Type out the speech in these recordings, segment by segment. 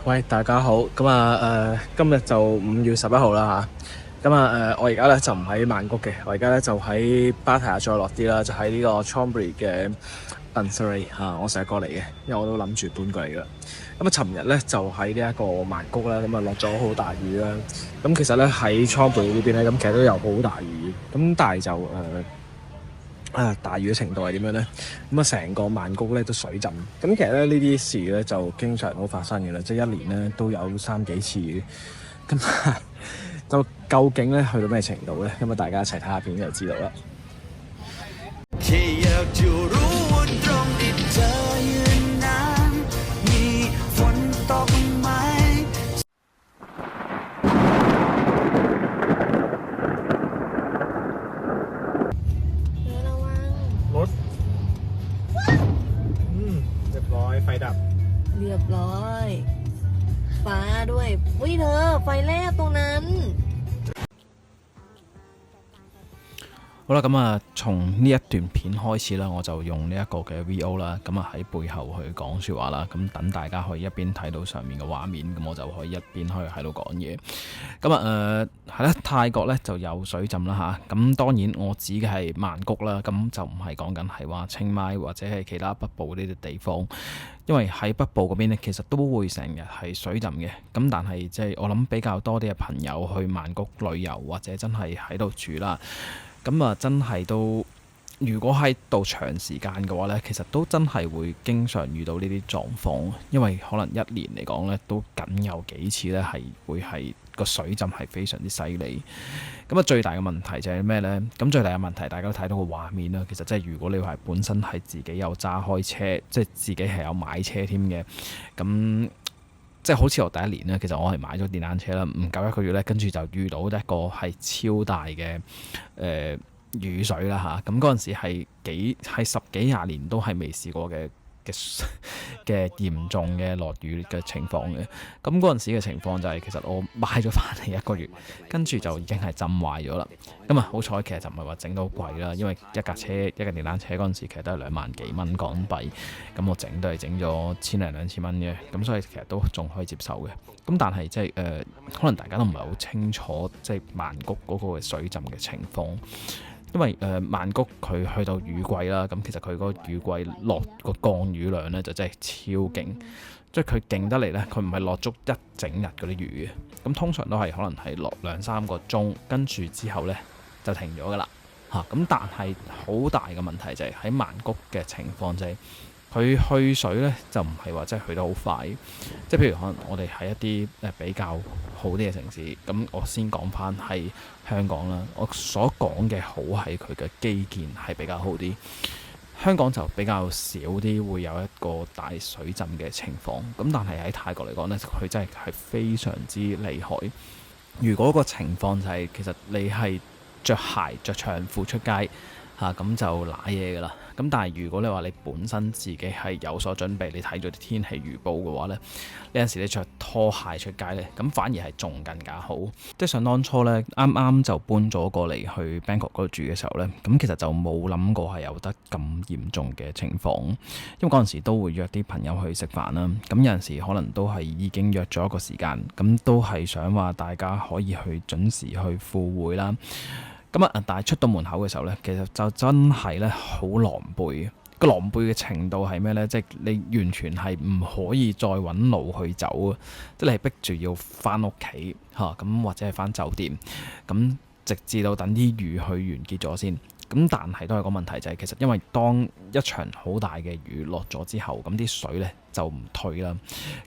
喂，大家好，今日就5月11號啦吓，我而家咧就唔喺曼谷嘅，我而家咧就喺芭提雅再落啲啦，就喺呢個 Chonburi 嘅 Banthery 吓，我成日過嚟嘅，因為我都諗住搬過嚟噶啦。尋日咧就喺呢一個曼谷啦，落咗好大雨啦。其實咧喺 Chonburi 呢邊咧，其實都有好大雨，但係就大雨嘅程度係點樣呢？成個曼谷咧都水浸。其實咧呢啲事咧就經常好發生嘅啦，即係一年咧都有3、幾次嘅。就究竟咧去到咩程度咧？大家一齊睇下片就知道啦。รถเรียบร้อยไฟดับเรียบร้อยฟ้าด้วยอุ้ยเธอไฟแลบตรงนั้น好啦，從呢一段片開始啦，我就用呢一個嘅 VO 啦，喺背後去講説話啦，等大家可以一邊睇到上面嘅畫面，我就可以一邊可以喺度講嘢。係啦，泰國呢就有水浸啦嚇，咁當然我指嘅係曼谷啦，咁就唔係講緊係話清邁或者係其他北部呢啲地方，因為喺北部嗰邊呢，其實都會成日係水浸嘅，咁但係即係我諗比較多啲嘅朋友去曼谷旅遊或者真係喺度住啦。真係都，如果喺度長時間嘅話呢，其實都真係會經常遇到呢啲狀況，因為可能一年嚟講呢，都僅有幾次呢係會係個水浸係非常之犀利。最大嘅問題就係咩呢？最大嘅問題大家都睇到個畫面啦。其實即係如果你話本身係自己有揸開車，即係自己係有買車添嘅，咁即係好似我第一年呢，其實我係買咗電單車啦，唔夠1個月呢，跟住就遇到一個係超大嘅雨水啦嚇，咁嗰陣時係10幾20年都係未試過嘅嚴重嘅落雨嘅情況嘅。咁嗰陣時嘅情況就係其實我買咗翻嚟1個月，跟住就已經係浸壞咗啦。好彩其實就唔係話整到貴啦，因為一架電單車嗰陣時其實都係2萬幾蚊港幣，咁我整都係整咗1000零2000蚊嘅，咁所以其實都仲可以接受嘅。但係即係可能大家都唔係好清楚即係曼谷嗰個嘅水浸嘅情況。因為曼谷佢去到雨季啦，咁其實佢嗰個雨季落個降雨量呢，就真係超勁，即係佢勁得嚟呢，佢唔係落足一整日嗰啲雨嘅，咁通常都係可能係落2、3個鐘，跟住之後呢就停咗噶啦嚇。咁但係好大嘅問題就係喺曼谷嘅情況就係佢去水呢，就唔係話真係去得好快，即係譬如可能我哋喺一啲比較好啲嘅城市，咁我先講翻係香港啦。我所講嘅好係佢嘅基建係比較好啲，香港就比較少啲會有一個大水浸嘅情況。咁但係喺泰國嚟講呢，佢真係非常之厲害。如果個情況就係其實你係着鞋着長褲出街嚇，咁就瀨嘢噶啦。咁但係如果你話你本身自己係有所準備，你睇咗啲天氣預報嘅話呢，有陣時你着拖鞋出街呢，咁反而係仲更加好。即係想當初呢，啱啱就搬咗過嚟去 Bangkok 嗰度住嘅時候呢，咁其實就冇諗過係有得咁嚴重嘅情況，因為嗰陣時都會約啲朋友去食飯啦。咁有陣時可能都係已經約咗一個時間，咁都係想話大家可以去準時去赴會啦。但係出到門口嘅時候呢，其實就真係咧好狼狽。個狼狽嘅程度係咩呢？即係你完全係唔可以再揾路去走啊！即係你係逼住要翻屋企嚇，咁或者係翻酒店，咁直至到等啲雨去完結咗先。咁但係都係個問題就係其實因為當一場好大嘅雨落咗之後，咁啲水呢就唔退啦，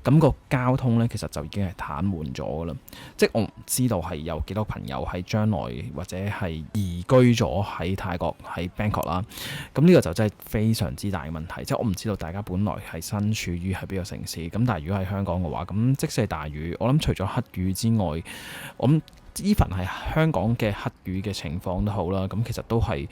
咁個交通呢，其實就已經係癱瘓咗噶啦。即係我唔知道係有幾多朋友喺將來或者係移居咗喺泰國喺 Bangkok 啦。咁呢個就真係非常之大嘅問題。即係我唔知道大家本來係身處於喺邊個城市，咁但係如果喺香港嘅話，咁即使係大雨，我諗除咗黑雨之外，我諗even係香港嘅黑雨嘅情況都好啦，咁其實都係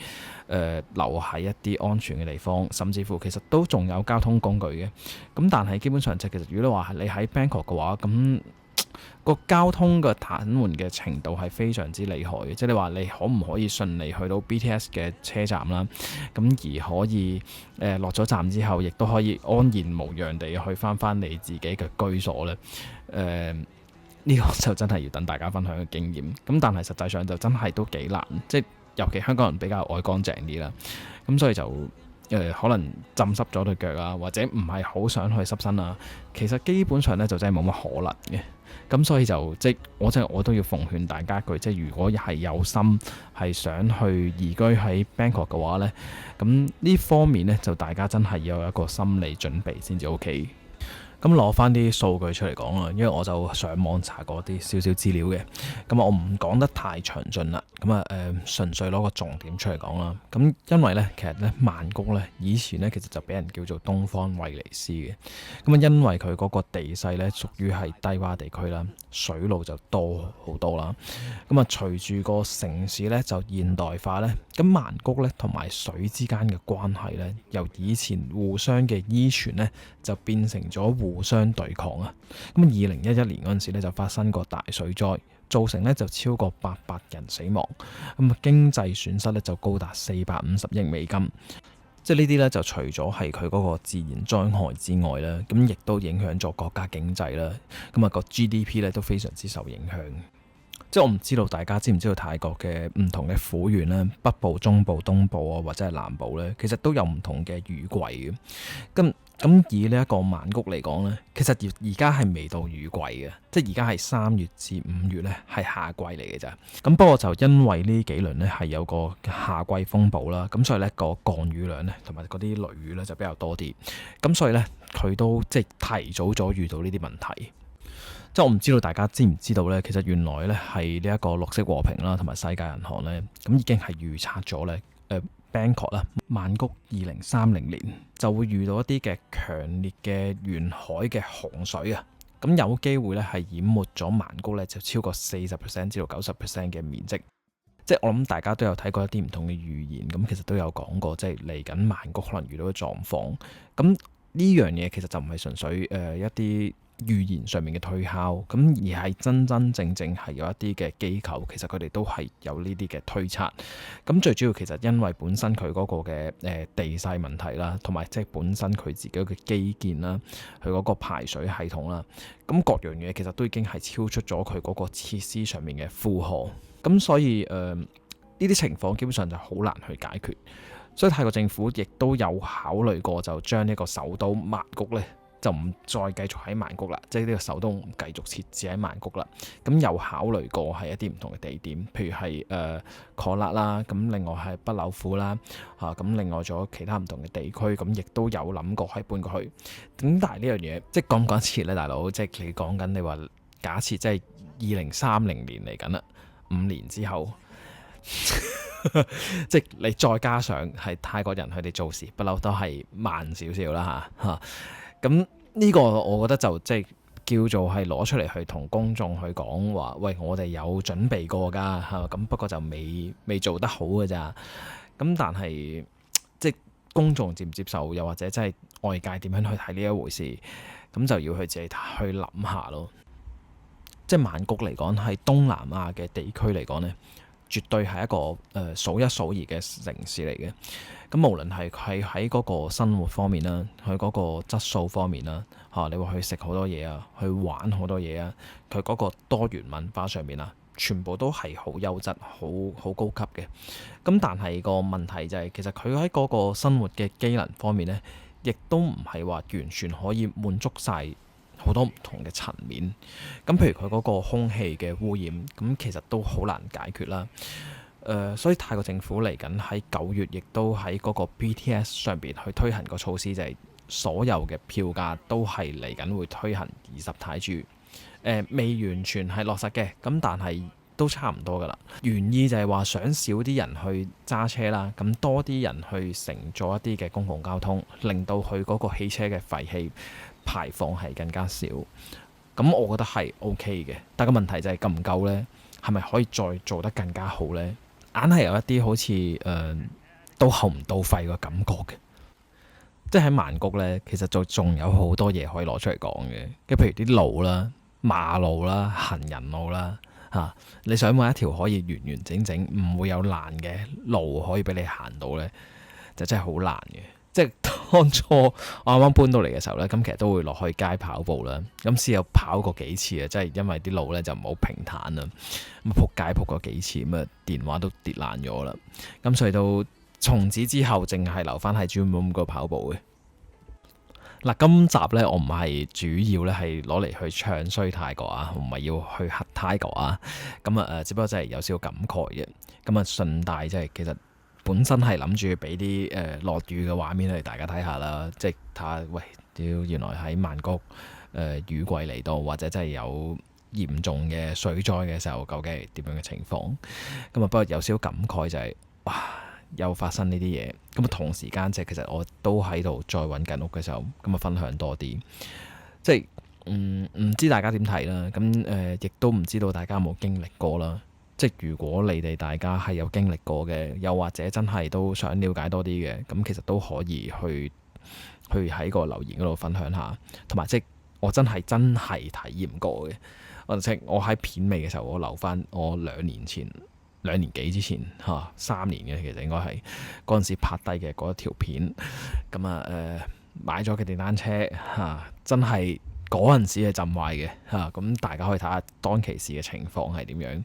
留喺一啲安全嘅地方，甚至乎其實都仲有交通工具嘅。咁但係基本上其實如果你話你喺 Bangkok 嘅話，咁個交通嘅癱瘓嘅程度係非常之厲害嘅，即係你話你可唔可以順利去到 BTS 嘅車站啦？咁而可以落咗站之後，亦都可以安然無恙地去翻你自己嘅居所呢？呢個就真係要等大家分享嘅經驗。咁但係實際上就真係都幾難，即係尤其香港人比較愛乾淨啲啦。咁所以就可能浸濕咗對腳啊，或者唔係好想去濕身啊。其實基本上咧就真係冇乜可能嘅。咁所以就即係我都要奉勸大家一句，即係如果係有心係想去移居喺 Bangkok 嘅話呢，咁呢方面呢，就大家真係要有一個心理準備先至 OK。咁攞翻啲數據出嚟講啊，因為我就上網查過啲少少資料嘅，咁我唔講得太詳盡啦。咁啊純粹攞個重點出嚟講啦。咁因為咧，其實咧曼谷咧以前咧其實就俾人叫做東方威尼斯嘅。咁啊，因為佢嗰個地勢咧屬於係低洼地區啦，水路就多好多啦。咁啊，隨住個城市咧就現代化咧，咁曼谷咧同埋水之間嘅關係咧，由以前互相嘅依存咧，就變成咗互相對抗啊！咁2011年嗰陣時咧就發生過大水災，造成咧就超過800人死亡，咁啊經濟損失咧就高達450億美金。即係呢啲咧就除咗係佢嗰個自然災害之外咧，咁亦都影響咗國家經濟啦。咁啊個 GDP 咧都非常之受影響。即係我唔知道大家知唔知道泰國嘅唔同嘅府縣咧，北部、中部、東部啊，或者係南部咧，其實都有唔同嘅雨季嘅。咁以呢一個曼谷嚟講咧，其實而家係未到雨季嘅，即係而家係3月至5月咧係夏季嚟嘅咋。咁不過就因為呢幾輪咧係有個夏季風暴啦，咁所以咧個降雨量咧同埋嗰啲雷雨咧就比較多啲。咁所以咧佢都即係提早咗遇到呢啲問題。即係我唔知道大家知唔知道咧，其實原來咧係呢一個綠色和平啦，同埋世界銀行咧，咁已經係預測咗咧Bangkok 啦，曼谷2030年就會遇到一啲嘅強烈嘅沿海嘅洪水啊！咁有機會咧係淹沒咗曼谷咧就超過40%至到90% 嘅面積。即係我諗大家都有睇過一啲唔同嘅預言，咁其實都有講過，即係嚟緊曼谷可能遇到嘅狀況。咁呢樣嘢其實就唔係純粹一啲預言上面嘅推敲，咁而係真真正正係有一啲嘅機構，其實佢哋都係有呢啲嘅推測。咁最主要其實因為本身佢嗰個嘅地勢問題啦，同埋即係本身佢自己嘅基建啦，佢嗰個排水系統啦，咁各樣嘢其實都已經係超出咗佢嗰個設施上面嘅負荷。咁所以呢啲情況基本上就好難去解決。所以泰國政府亦都有考慮過，就將呢個首都曼谷咧，就唔再繼續喺曼谷啦，即係呢個首都唔繼續設置喺曼谷啦。咁有考慮過係一啲唔同嘅地點，譬如係可辣啦，咁另外係北柳府啦，咁另外仲有其他唔同嘅地區，咁亦都有諗過係搬過去。咁但係呢樣嘢，即係講唔講切咧，大佬，即係你講緊你話假設即係2030年嚟緊啦，5年之後。即係你再加上係泰國人佢哋做事不嬲都係慢少少啦嚇，咁呢個我覺得就即係叫做係攞出嚟去同公眾去講話，喂，我哋有準備過㗎嚇，咁不過就未做得好㗎咋。咁但係即係公眾接唔接受，又或者即係外界點樣去睇呢一回事，咁就要去自己去諗下咯。即係曼谷嚟講，喺東南亞嘅地區嚟講呢，絕對係一個數一數二嘅城市嚟嘅。咁無論係佢喺嗰個生活方面啦，佢嗰個質素方面啦，你話去食好多嘢啊，去玩好多嘢啊，佢嗰個多元文化上面啊，全部都係好優質、好高級嘅。咁但係個問題就係，其實佢喺嗰個生活嘅機能方面呢，亦都唔係話完全可以滿足晒好多唔同嘅層面。咁譬如佢嗰個空氣嘅污染，咁其實都好難解決啦。所以泰國政府嚟緊喺9月，亦都喺嗰個 BTS 上邊去推行個措施，就係所有嘅票價都係嚟緊會推行20泰銖。未完全係落實嘅，咁但係都差唔多噶啦。原意就係話想少啲人去揸車啦，咁多啲人去乘坐一啲嘅公共交通，令到佢嗰個汽車嘅廢氣排放係更加少。咁我覺得係 OK 嘅，但個問題就係夠唔夠呢？係咪可以再做得更加好呢？硬係有一啲好似到喉唔到肺嘅感覺嘅。即係喺曼谷呢，其實就仲有好多嘢可以攞出嚟講嘅。譬如啲路啦，馬路啦、行人路啦嚇，你想揾一條可以完完整整唔會有爛嘅路可以俾你行到呢，就真係好難嘅。即係當初我啱啱搬到嚟嘅時候呢，咁其實都會落去街跑步啦。咁試有跑過幾次啊，即係因為啲路呢就唔好平坦啦，咁撲街撲過幾次，咁啊電話都跌爛咗啦。咁所以到從此之後，淨係留翻喺 gym room 嗰度跑步嘅。嗱，今集呢，我唔係主要呢係攞嚟去唱衰泰國啊，唔係要去黑泰國啊。咁啊只不過真係有少少感慨嘅。咁啊順帶即係其實本身係諗住俾啲落雨嘅畫面嚟大家睇下啦，即係睇下喂，屌原來喺曼谷雨季嚟到，或者真係有嚴重嘅水災嘅時候，究竟係點樣嘅情況？咁啊不過有少少感慨就係哇〜又發生呢啲嘢，咁啊同時間即係其實我都喺度再揾緊屋嘅時候，咁啊分享多啲，即係唔知大家點睇啦，咁亦都唔知道大家有冇經歷過啦。即係如果你哋大家係有經歷過嘅，又或者真係都想了解多啲嘅，咁其實都可以去喺個留言嗰度分享下，同埋即係我真係體驗過嘅。我喺片尾嘅時候，我留翻我2年幾之前3年嘅，其實應該係嗰陣時拍低嘅嗰一條片。咁買咗嘅電單車真係嗰陣時係浸壞嘅咁大家可以睇下當其時嘅情況係點樣。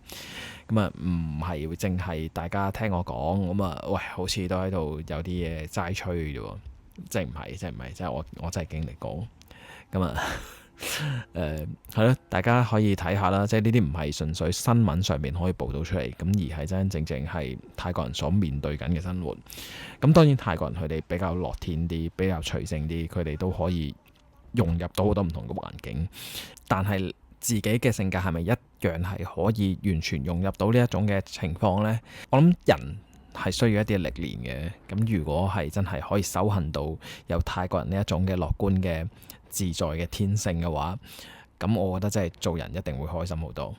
咁唔係會淨係大家聽我講咁喂，好似都喺度有啲嘢齋吹嘅啫，即係唔係，即係我真係經歷過。咁係咯，大家可以睇下啦，即係呢啲唔係純粹新聞上面可以報道出嚟，咁而係真真正正係泰國人所面對緊嘅生活。咁當然泰國人佢哋比較樂天啲，比較隨性啲，佢哋都可以融入到好多唔同嘅環境。但係自己嘅性格係咪一樣係可以完全融入到呢一種嘅情況呢？我諗人係需要一啲歷練嘅。咁如果係真係可以修行到有泰國人呢一種嘅樂觀嘅自在嘅天性嘅話，咁我覺得真係做人一定會開心好多。